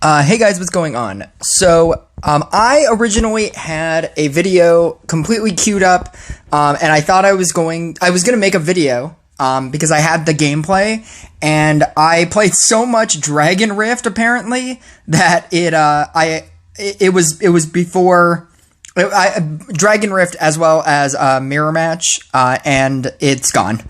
Hey guys, what's going on? So, I originally had a video completely queued up, and I thought I was gonna make a video, because I had the gameplay, and I played so much Dragon Rift, apparently, that it was before, Dragon Rift as well as Mirror Match, and it's gone.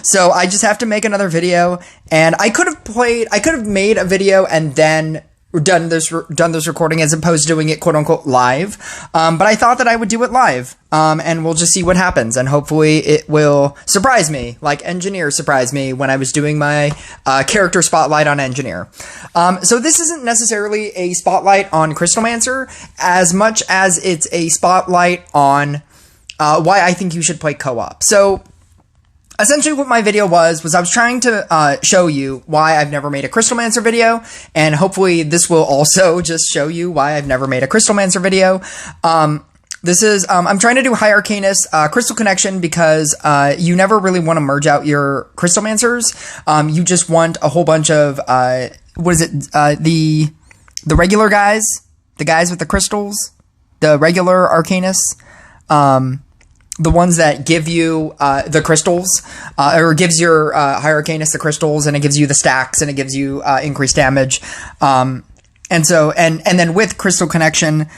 So I just have to make another video, and I could have made a video and then done this recording as opposed to doing it quote unquote live. But I thought that I would do it live. And we'll just see what happens, and hopefully it will surprise me, like Engineer surprised me when I was doing my character spotlight on Engineer. So this isn't necessarily a spotlight on Crystalmancer as much as it's a spotlight on why I think you should play co-op. So essentially what my video was I was trying to show you why I've never made a Crystalmancer video, and hopefully this will also just show you why I've never made a Crystalmancer video. This is, I'm trying to do High Arcanist Crystal Connection because you never really want to merge out your Crystalmancers. You just want a whole bunch of, the regular guys? The guys with the crystals? The regular Arcanists? The ones that give you the crystals, or gives your High Arcanist the crystals, and it gives you the stacks, and it gives you increased damage. And then with Crystal Connection,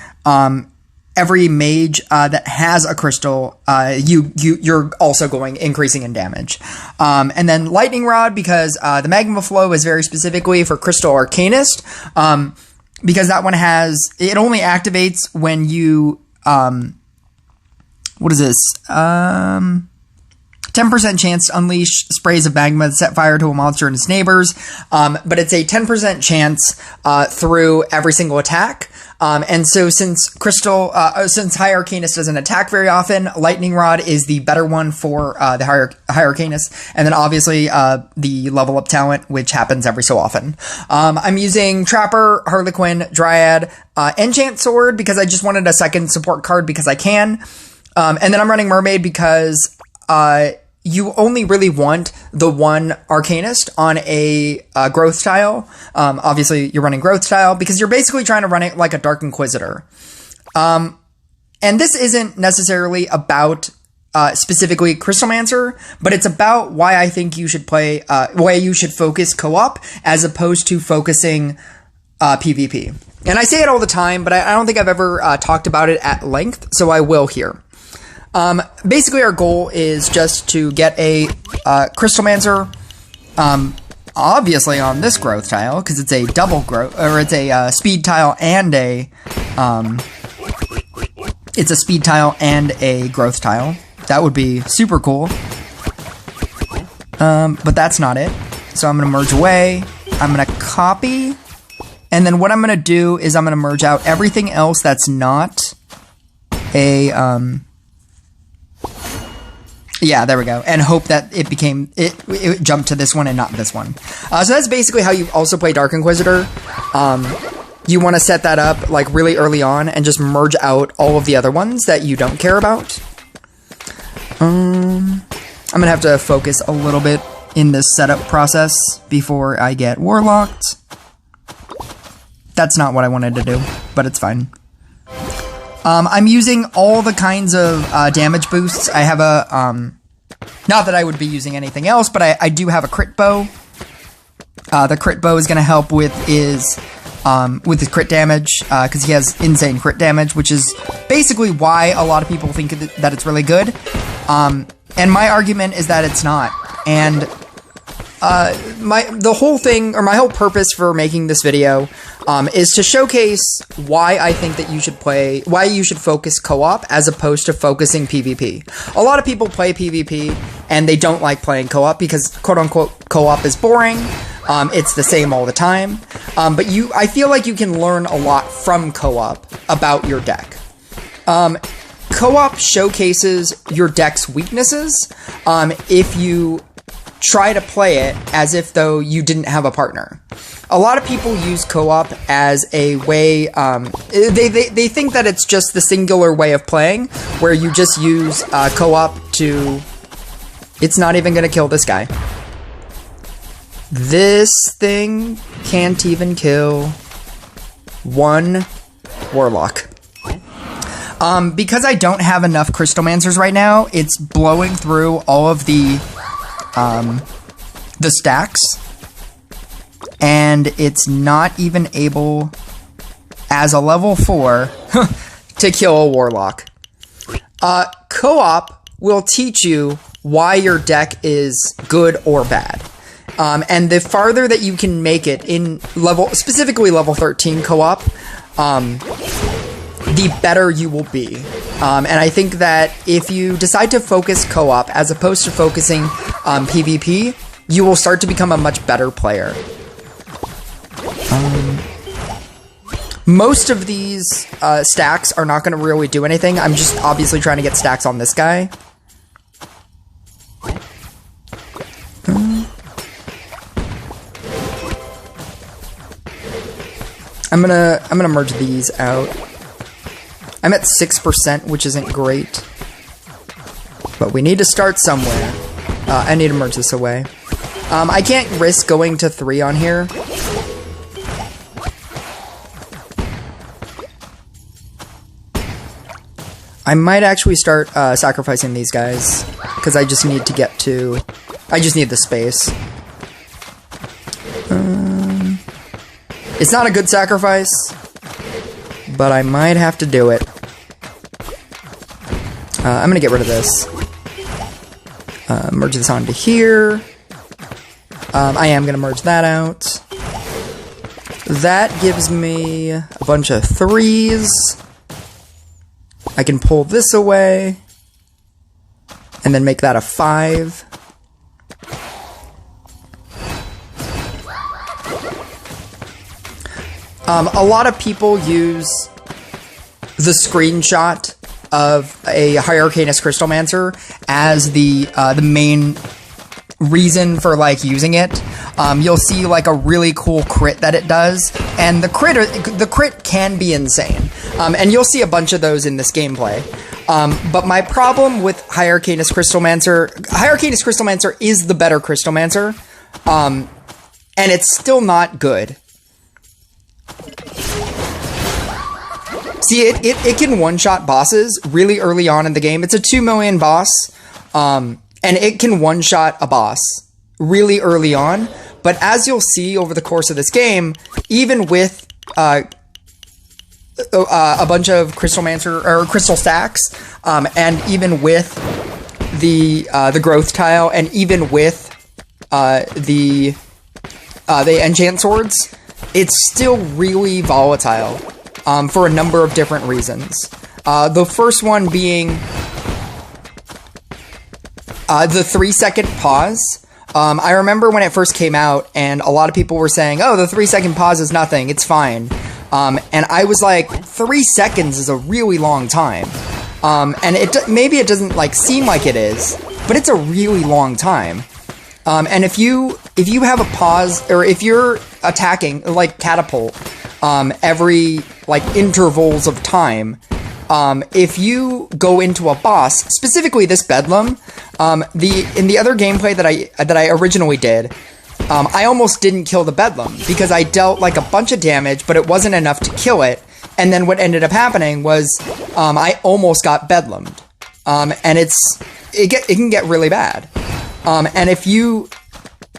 every mage that has a crystal, you're also going increasing in damage. And then Lightning Rod, because the Magma Flow is very specifically for Crystal Arcanist, because that one it only activates when you what is this? 10% chance to unleash sprays of magma that set fire to a monster and its neighbors. But it's a 10% chance through every single attack. And so since High Arcanist doesn't attack very often, Lightning Rod is the better one for the High Arcanist. And then obviously the level up talent, which happens every so often. I'm using Trapper, Harlequin, Dryad, Enchant Sword because I just wanted a second support card because I can. And then I'm running Mermaid because you only really want the one Arcanist on a growth tile. Obviously, you're running growth tile because you're basically trying to run it like a Dark Inquisitor. And this isn't necessarily about specifically Crystalmancer, but it's about why I think you should play, why you should focus co-op as opposed to focusing PvP. And I say it all the time, but I don't think I've ever talked about it at length, so I will here. Basically our goal is just to get a, Crystalmancer, obviously on this growth tile, because it's a double growth, or it's a, speed tile and it's a speed tile and a growth tile. That would be super cool. But that's not it. So I'm gonna merge away, I'm gonna copy, and then what I'm gonna do is I'm gonna merge out everything else that's not a, yeah, there we go. And hope that it jumped to this one and not this one. So that's basically how you also play Dark Inquisitor. You want to set that up like really early on and just merge out all of the other ones that you don't care about. I'm gonna have to focus a little bit in this setup process before I get Warlocked. That's not what I wanted to do, but it's fine. I'm using all the kinds of damage boosts. I have a, not that I would be using anything else, but I do have a crit bow. The crit bow is going to help with his crit damage, because he has insane crit damage, which is basically why a lot of people think that it's really good. And my argument is that it's not. And my whole purpose for making this video is to showcase why I think that why you should focus co-op as opposed to focusing PvP. A lot of people play PvP and they don't like playing co-op because quote-unquote co-op is boring. It's the same all the time. But I feel like you can learn a lot from co-op about your deck. Co-op showcases your deck's weaknesses if you try to play it as if though you didn't have a partner. A lot of people use co-op as a way, they think that it's just the singular way of playing, where you just use co-op to, it's not even gonna kill this guy. This thing can't even kill 1 Warlock. Because I don't have enough Crystalmancers right now, it's blowing through all of the stacks, and it's not even able, as a level 4, to kill a Warlock. Co-op will teach you why your deck is good or bad. And the farther that you can make it in specifically level 13 co-op, the better you will be. And I think that if you decide to focus co-op as opposed to focusing on PvP, you will start to become a much better player. Most of these stacks are not going to really do anything. I'm just obviously trying to get stacks on this guy. I'm gonna merge these out. I'm at 6%, which isn't great, but we need to start somewhere. I need to merge this away. I can't risk going to 3 on here. I might actually start sacrificing these guys, because I just need to get to... I just need the space. It's not a good sacrifice, but I might have to do it. I'm gonna get rid of this. Merge this onto here. I am gonna merge that out. That gives me a bunch of 3s. I can pull this away, and then make that a 5. A lot of people use the screenshot of a High Arcanist Crystalmancer as the main reason for like using it. You'll see like a really cool crit that it does, and the crit can be insane. And you'll see a bunch of those in this gameplay. But my problem with High Arcanist Crystalmancer is the better Crystalmancer, and it's still not good. See, it can one-shot bosses really early on in the game. It's a 2 million boss, and it can one-shot a boss really early on. But as you'll see over the course of this game, even with a bunch of Crystalmancer or Crystal stacks, and even with the growth tile, and even with the enchant swords, it's still really volatile. For a number of different reasons. The first one being the 3-second pause. I remember when it first came out, and a lot of people were saying, oh, the 3-second pause is nothing, it's fine. And I was like, 3 seconds is a really long time. And maybe it doesn't like seem like it is, but it's a really long time. And if you have a pause, or if you're attacking, like catapult, every like intervals of time, if you go into a boss, specifically this Bedlam, in the other gameplay that I originally did, I almost didn't kill the Bedlam because I dealt like a bunch of damage, but it wasn't enough to kill it. And then what ended up happening was I almost got Bedlammed, and it can get really bad. And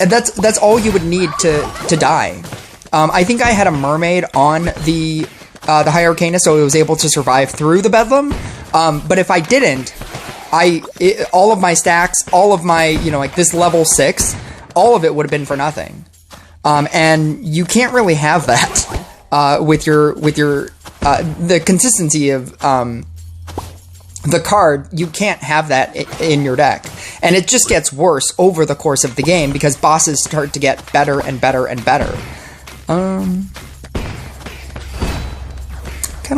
that's all you would need to die. I think I had a mermaid on the High Arcanist, so it was able to survive through the Bedlam. But if I didn't, all of my stacks, all of my, like this level 6, all of it would have been for nothing. And you can't really have that with the consistency of the card. You can't have that in your deck, and it just gets worse over the course of the game because bosses start to get better and better and better. Kind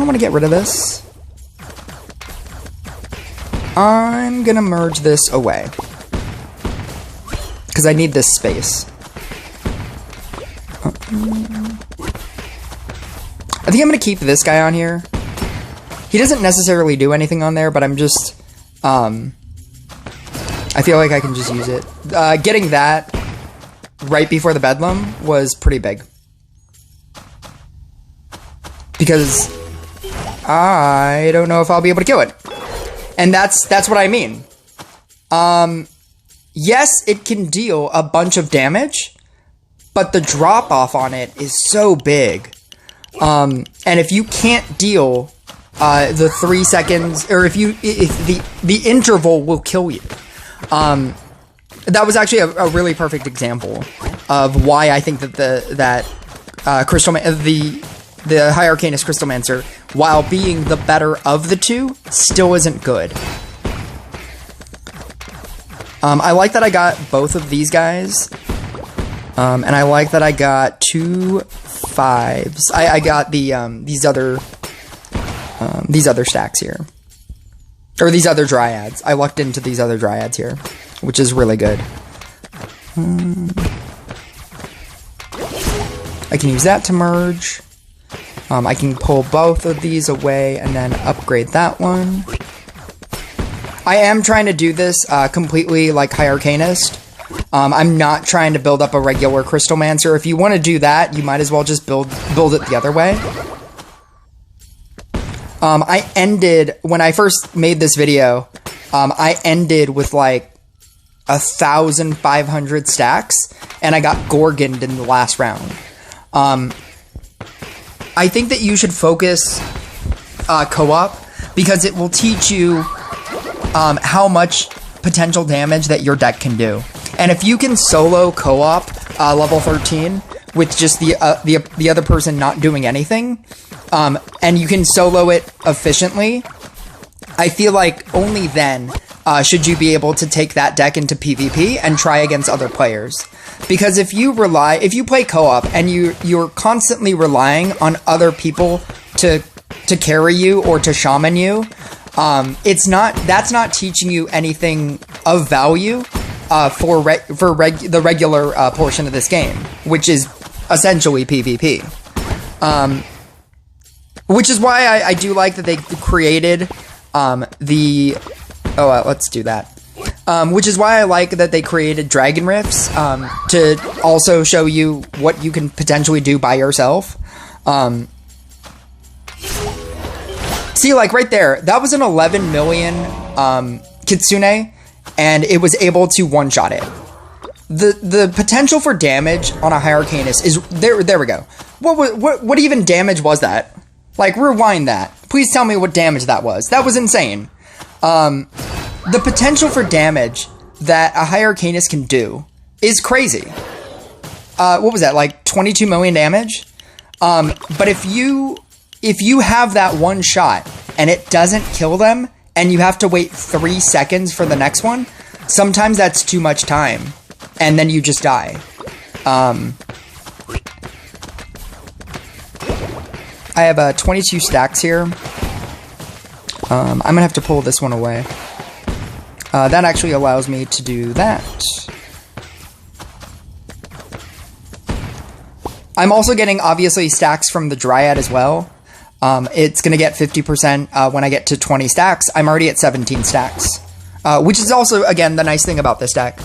of want to get rid of this. I'm gonna merge this away because I need this space. I think I'm gonna keep this guy on here. He doesn't necessarily do anything on there, but I'm just, I feel like I can just use it. Getting that right before the Bedlam was pretty big. because I don't know if I'll be able to kill it. And that's what I mean. Yes, it can deal a bunch of damage, but the drop off on it is so big. And if you can't deal the 3 seconds, or if the interval will kill you. That was actually a really perfect example of why I think that the High Arcanist Crystalmancer, while being the better of the two, still isn't good. I like that I got both of these guys, and I like that I got 2 5s. I got the these other stacks here, or these other dryads. I lucked into these other dryads here, which is really good. I can use that to merge. I can pull both of these away and then upgrade that one. I am trying to do this completely like High Arcanist. I'm not trying to build up a regular Crystalmancer. If you want to do that, you might as well just build it the other way. I ended, when I first made this video, I ended with like 1,500 stacks, and I got Gorgoned in the last round. I think that you should focus co-op, because it will teach you how much potential damage that your deck can do. And if you can solo co-op level 13 with just the other person not doing anything, and you can solo it efficiently, I feel like only then should you be able to take that deck into PvP and try against other players. Because if you play co-op and you're constantly relying on other people to carry you or to shaman you, that's not teaching you anything of value for the regular portion of this game, which is essentially PvP. Which is why I do like that they created let's do that. Which is why I like that they created Dragon Rifts to also show you what you can potentially do by yourself. See, like right there, that was an 11 million Kitsune, and it was able to one-shot it. The potential for damage on a High Arcanist is there. There we go. What even damage was that? Like, rewind that. Please tell me what damage that was. That was insane. The potential for damage that a High Arcanist can do is crazy. What was that, like 22 million damage? But if you have that one shot and it doesn't kill them, and you have to wait 3 seconds for the next one, sometimes that's too much time, and then you just die. I have 22 stacks here. I'm gonna have to pull this one away. That actually allows me to do that. I'm also getting, obviously, stacks from the Dryad as well. It's going to get 50% when I get to 20 stacks. I'm already at 17 stacks, which is also, again, the nice thing about this deck.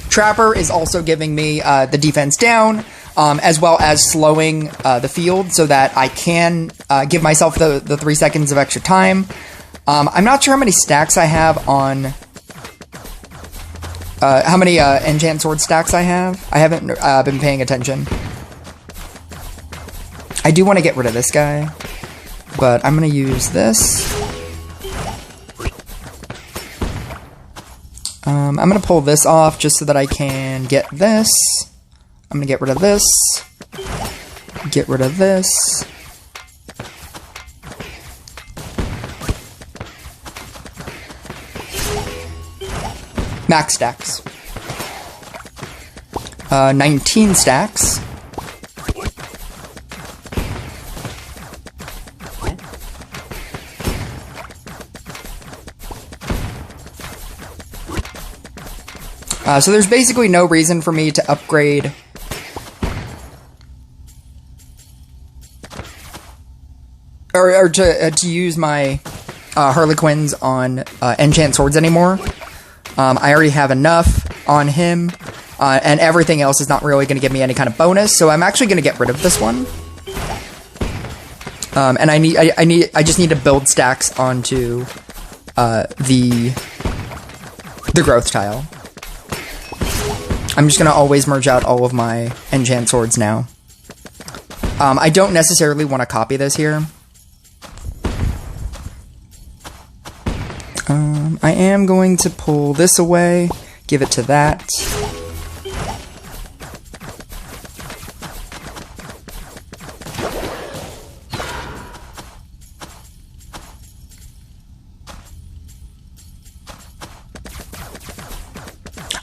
Trapper is also giving me the defense down, as well as slowing the field so that I can give myself the 3 seconds of extra time. I'm not sure how many stacks I have on... how many enchant sword stacks I have. I haven't been paying attention. I do want to get rid of this guy, but I'm going to use this. I'm going to pull this off just so that I can get this. I'm going to get rid of this. Get rid of this. Max stacks. 19 stacks. So there's basically no reason for me to upgrade or to use my Harlequins on enchant swords anymore. I already have enough on him, and everything else is not really going to give me any kind of bonus, so I'm actually going to get rid of this one. And I just need to build stacks onto the growth tile. I'm just gonna always merge out all of my enchant swords now. I don't necessarily want to copy this here. I am going to pull this away, give it to that.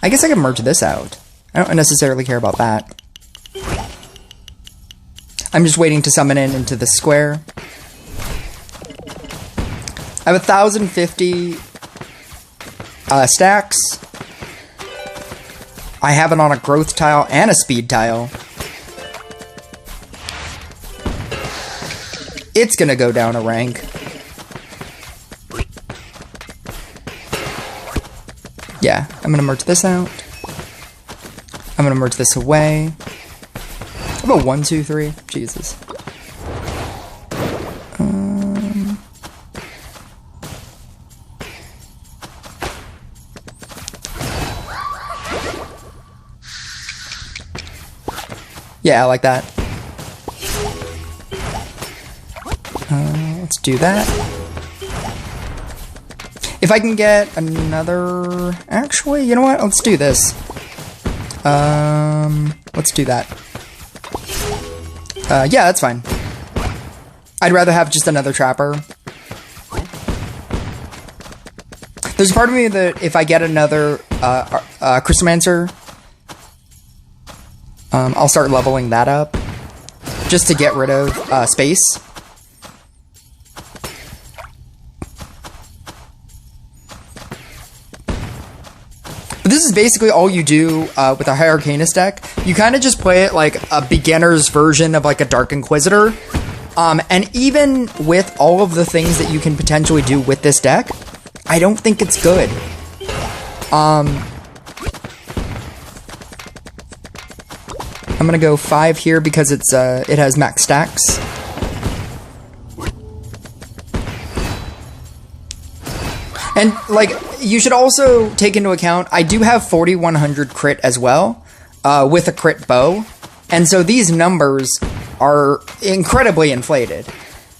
I guess I can merge this out. I don't necessarily care about that. I'm just waiting to summon it into the square. I have 1,050 stacks. I have it on a growth tile and a speed tile. It's gonna go down a rank. Yeah, I'm gonna merge this out. I'm gonna merge this away. How about 1, 2, 3? Jesus. Yeah, I like that. Let's do that. If I can get another... Actually, you know what? Let's do this. Let's do that. Yeah, that's fine. I'd rather have just another trapper. There's a part of me that if I get another Crystalmancer, I'll start leveling that up just to get rid of space. But this is basically all you do with a High Arcanist deck. You kind of just play it like a beginner's version of like a Dark Inquisitor. And even with all of the things that you can potentially do with this deck, I don't think it's good. I'm gonna go 5 here because it's it has max stacks. And like you should also take into account I do have 4100 crit as well with a crit bow, and so these numbers are incredibly inflated.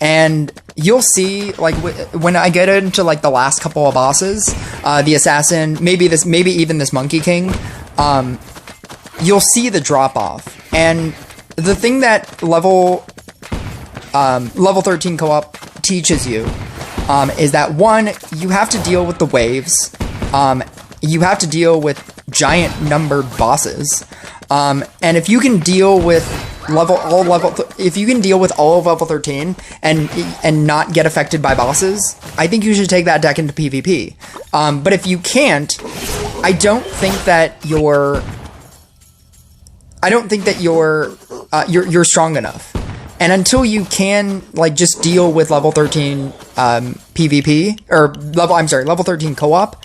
And you'll see, like, when I get into like the last couple of bosses, the assassin, maybe even this Monkey King, you'll see the drop off. And the thing that level 13 co-op teaches you is that, one, you have to deal with the waves. You have to deal with giant numbered bosses. And if you can deal with if you can deal with all of level 13 and not get affected by bosses, I think you should take that deck into PvP. But if you can't, I don't think that you're strong enough. And until you can like just deal with level 13 PvP or level 13 co-op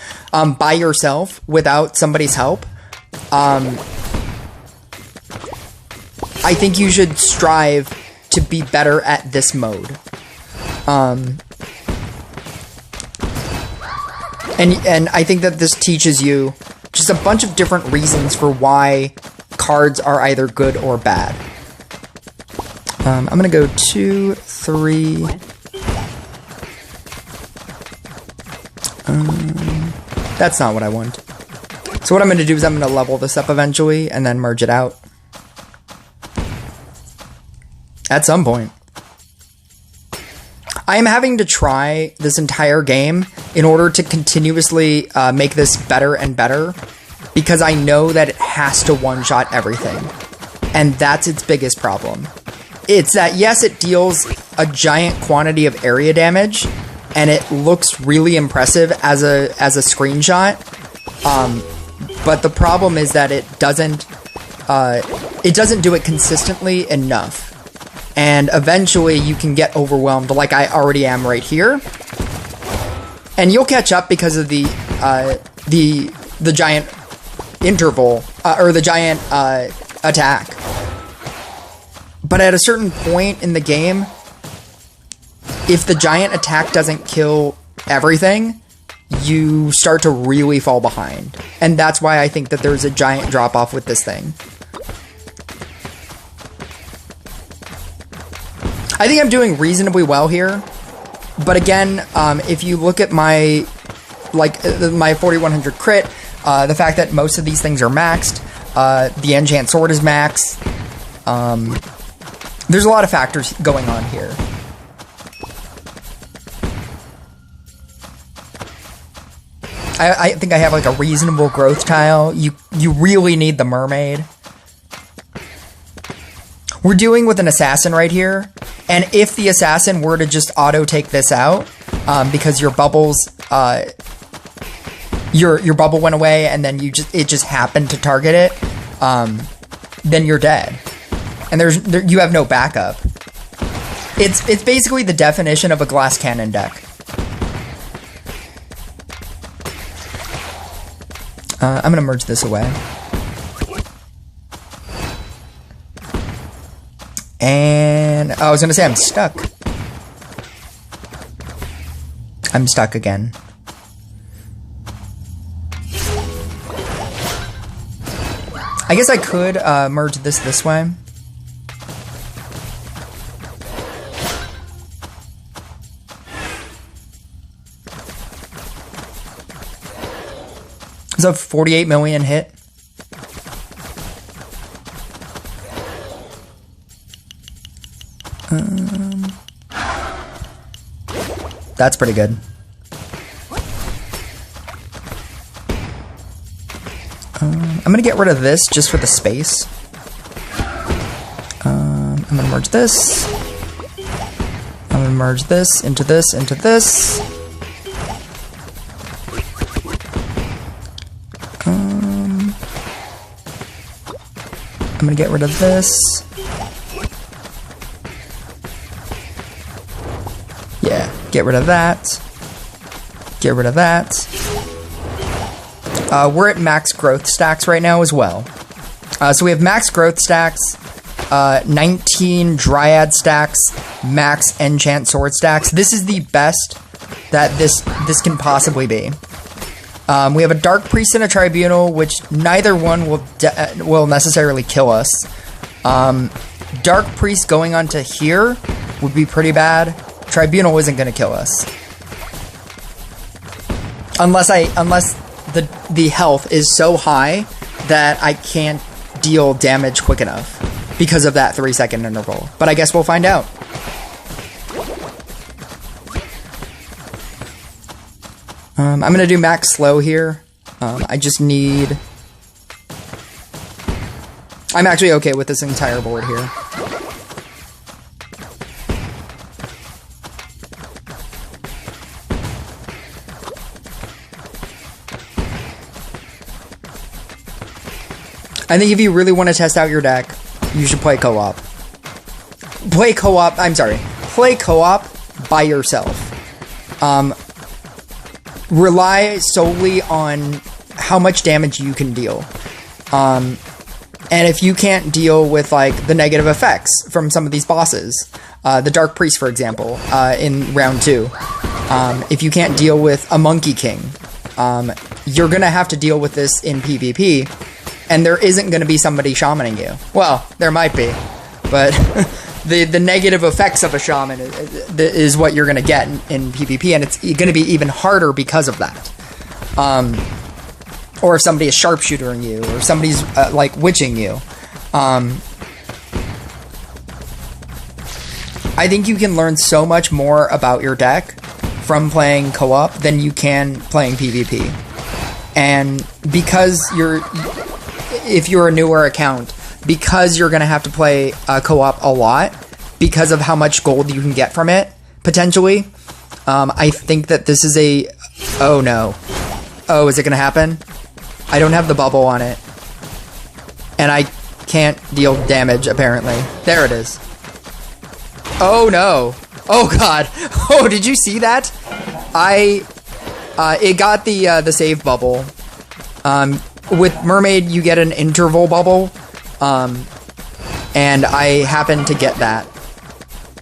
by yourself without somebody's help, I think you should strive to be better at this mode. And I think that this teaches you just a bunch of different reasons for why cards are either good or bad. I'm gonna go 2, 3. That's not what I want. So what I'm gonna do is I'm gonna level this up eventually and then merge it out. At some point. I am having to try this entire game in order to continuously make this better and better, because I know that it has to one-shot everything. And that's its biggest problem. It's that, yes, it deals a giant quantity of area damage, and it looks really impressive as a screenshot. But the problem is that it doesn't do it consistently enough. And eventually you can get overwhelmed like I already am right here. And you'll catch up because of the giant interval, or the giant attack. But at a certain point in the game, if the giant attack doesn't kill everything, you start to really fall behind. And that's why I think that there's a giant drop-off with this thing. I think I'm doing reasonably well here. But again, if you look at my, my 4100 crit, the fact that most of these things are maxed, the enchant sword is maxed, there's a lot of factors going on here. I think I have like a reasonable growth tile. You really need the mermaid. We're dealing with an assassin right here, and if the assassin were to just auto take this out, because your bubbles, your bubble went away, and then it just happened to target it, then you're dead, and you have no backup. It's basically the definition of a glass cannon deck. I'm gonna merge this away. And I was gonna say I'm stuck. I'm stuck again. I guess I could merge this way. It's a 48 million hit. That's pretty good. I'm gonna get rid of this just for the space. I'm gonna merge this. I'm gonna merge this into this into this. I'm gonna get rid of this. Yeah, get rid of that. Get rid of that. We're at max growth stacks right now as well. So we have max growth stacks, 19 dryad stacks, max enchant sword stacks. This is the best that this can possibly be. We have a Dark Priest and a Tribunal, which neither one will necessarily kill us. Dark Priest going onto here would be pretty bad. Tribunal isn't going to kill us. Unless the health is so high that I can't deal damage quick enough because of that 3-second interval. But I guess we'll find out. I'm going to do max slow here. I just need... I'm actually okay with this entire board here. I think if you really want to test out your deck, you should play co-op. Play co-op by yourself. Rely solely on how much damage you can deal. And if you can't deal with like the negative effects from some of these bosses, the Dark Priest, for example, in round 2, if you can't deal with a Monkey King, you're gonna have to deal with this in PvP, and there isn't gonna be somebody shamaning you. Well, there might be, but the negative effects of a shaman is what you're gonna get in PvP, and it's gonna be even harder because of that. Or if somebody is sharpshootering you, or if somebody's like witching you. I think you can learn so much more about your deck from playing co-op than you can playing PvP. And because if you're a newer account, because you're gonna have to play co-op a lot, because of how much gold you can get from it, potentially, I think that this is a... Oh no. Oh, is it gonna happen? I don't have the bubble on it. And I can't deal damage, apparently. There it is. Oh no. Oh god. Oh, did you see that? It got the save bubble. With Mermaid, you get an interval bubble. And I happened to get that.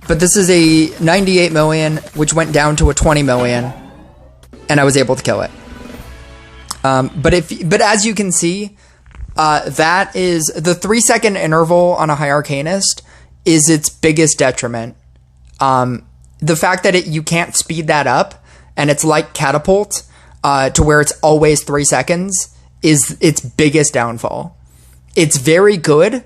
But this is a 98 million, which went down to a 20 million, and I was able to kill it. But as you can see, that is the 3-second interval on a High Arcanist is its biggest detriment. The fact that you can't speed that up, and it's like Catapult, to where it's always 3 seconds, is its biggest downfall. It's very good,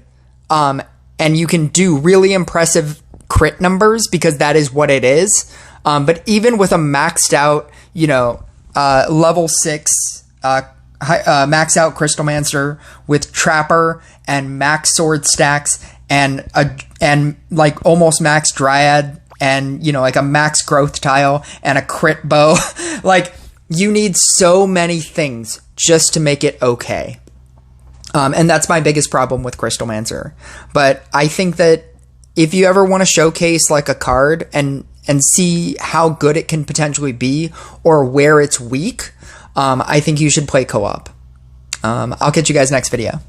and you can do really impressive crit numbers because that is what it is. But even with a maxed out, level 6, max out Crystalmancer with Trapper and max sword stacks and like almost max Dryad and like a max growth tile and a crit bow, like you need so many things just to make it okay. And that's my biggest problem with Crystalmancer. But I think that if you ever want to showcase like a card and see how good it can potentially be or where it's weak, I think you should play co-op. I'll catch you guys next video.